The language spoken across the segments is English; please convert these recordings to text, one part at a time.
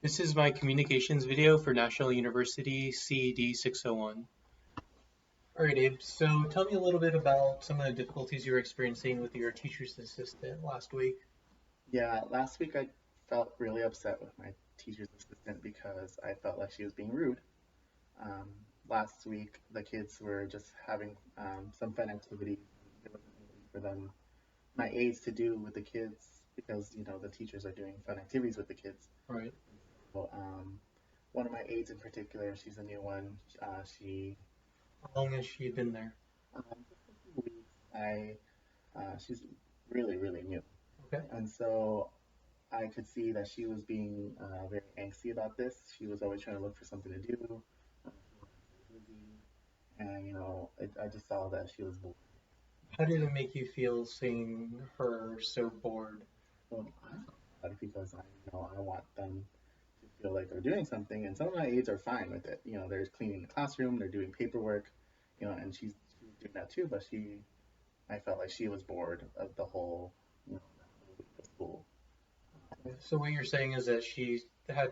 This is my communications video for National University CED 601. All right, Abe, so tell me a little bit about some of the difficulties you were experiencing with your teacher's assistant last week. Yeah, last week I felt really upset with my teacher's assistant because I felt like she was being rude. Um, Last week, the kids were just having some fun activities. There wasn't anything for them, my aides, to do with the kids because the teachers are doing fun activities with the kids. Right. So, one of my aides in particular, she's a new one. She How long has she been there? just a few weeks. She's really really new, Okay. and so I could see that she was being very angsty about this. She was always trying to look for something to do. She wasn't so busy, and I just saw that she was bored. How did it make you feel seeing her so bored? So I felt bad because I want them to feel like they're doing something, and some of my aides are fine with it. They're cleaning the classroom, they're doing paperwork, and she was doing that too. But I felt like she was bored of that whole week of school. So what you're saying is that she had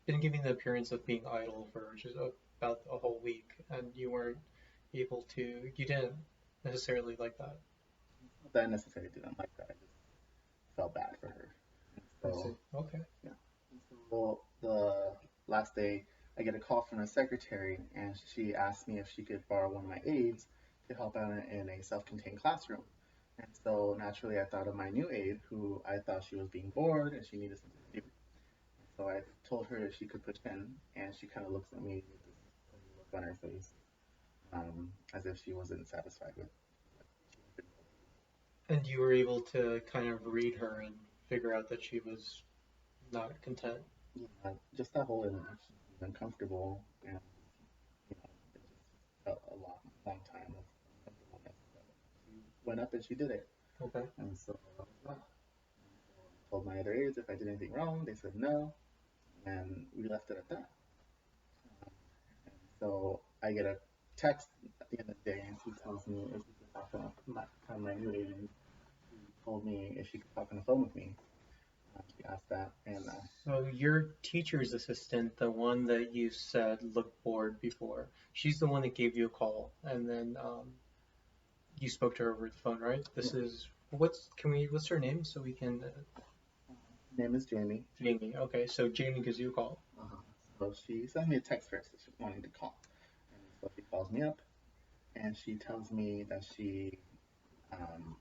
been giving the appearance of being idle for just about a whole week, and you didn't necessarily like that. Not that I necessarily didn't like that. I just felt bad for her. And I see. so Okay. yeah. And so the last day, I get a call from the secretary, and she asked me if she could borrow one of my aides to help out in a self-contained classroom. And so naturally, I thought of my new aide, who I thought she was being bored and she needed something to do. And so I told her if she could pitch in, and she kind of looks at me with this funny look on her face, as if she wasn't satisfied with what she had been told. And you were able to kind of read her and figure out that she was not content. Yeah, just that whole interaction was uncomfortable, and it just felt a long time of uncomfortableness. But she went up and she did it, Okay. and so that was that. And so I told my other aides if I did anything wrong, they said no, and we left it at that. Um, and so I get a text at the end of the day, and she tells me if she could talk on my new agent. She told me if she could talk on the phone with me. She asked that, and So your teacher's assistant, the one that you said looked bored before, she's the one that gave you a call, and then you spoke to her over the phone, right? yeah. This is what's her name so we can Her name is Jamie. Jamie. Okay, so Jamie gives you a call. Uh-huh. So she sent me a text first that she wanting to call. And so she calls me up and she tells me um,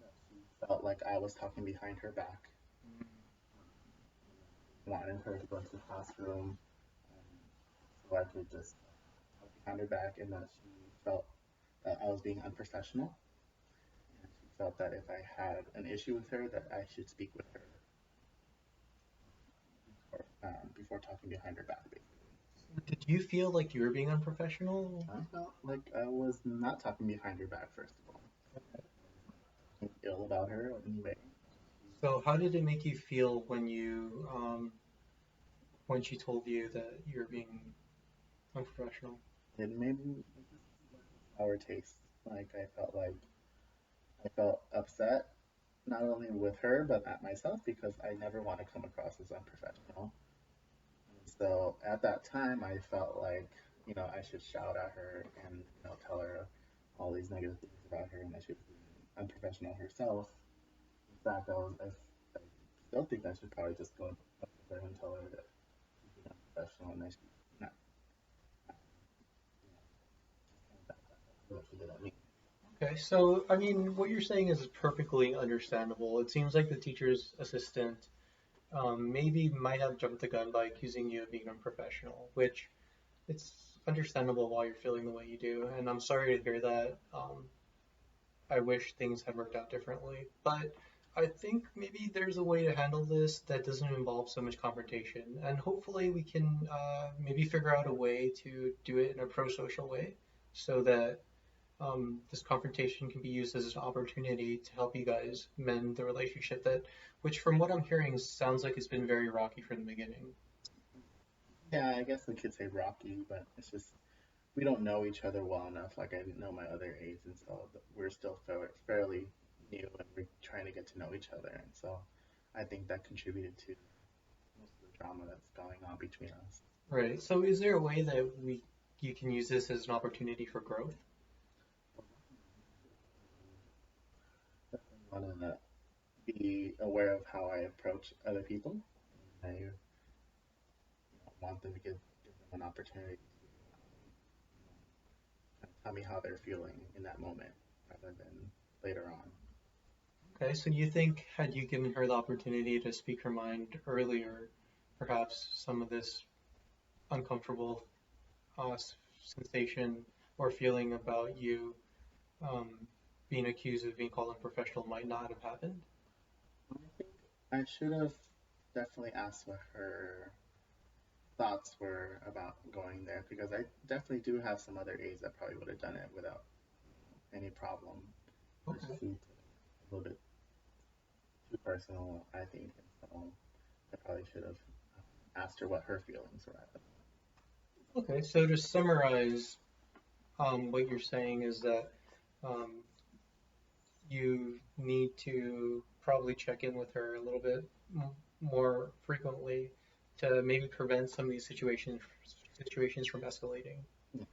that she felt like I was talking behind her back. Wanted her to go into the classroom so I could just talk behind her back, and that she felt that I was being unprofessional. And she felt that if I had an issue with her, that I should speak with her before talking behind her back, basically. Did you feel like you were being unprofessional? I felt like I was not talking behind her back, first of all. I was not talking ill about her in any way. So how did it make you feel when she told you that you were being unprofessional? It just left a sour taste. I felt upset, not only with her, but at myself because I never want to come across as unprofessional. And so at that time, I felt like, I should shout at her and, tell her all these negative things about her and that she was being unprofessional herself. In fact, I still think I should probably just go up to her and tell her that she's being unprofessional and that she's not, you know, just kind of backtrack after what she did at me. Okay, so I mean, what you're saying is perfectly understandable. It seems like the teacher's assistant maybe might have jumped the gun by accusing you of being unprofessional, which it's understandable why you're feeling the way you do. And I'm sorry to hear that. I wish things had worked out differently, but I think maybe there's a way to handle this that doesn't involve so much confrontation, and hopefully we can maybe figure out a way to do it in a pro-social way, so that this confrontation can be used as an opportunity to help you guys mend the relationship which from what I'm hearing, sounds like it's been very rocky from the beginning. Yeah, I guess we could say rocky, but it's just we don't know each other well enough. Like I didn't know my other aides, and so we're still fairly new, and we're trying to get to know each other. And so I think that contributed to. most of the drama that's going on between us. Right. So is there a way that you can use this as an opportunity for growth? Definitely want to be aware of how I approach other people. I want them to give them an opportunity to tell me how they're feeling in that moment rather than later on. Okay, so you think had you given her the opportunity to speak her mind earlier, perhaps some of this uncomfortable sensation or feeling about you um, being accused of being called unprofessional might not have happened? I think I should have definitely asked what her thoughts were about going there because I definitely do have some other aides that probably would have done it without any problem. This Okay. seemed a little bit too personal, I think, and so I probably should have asked her what her feelings were at. Okay, so to summarize, what you're saying is that um, you need to probably check in with her a little bit more frequently to maybe prevent some of these situations from escalating. Yeah.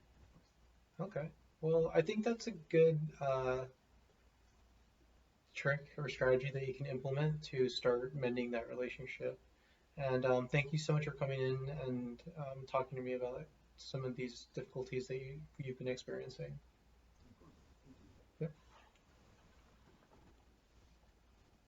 Okay. Well, I think that's a good trick or strategy that you can implement to start mending that relationship. And thank you so much for coming in and talking to me about some of these difficulties that you've been experiencing.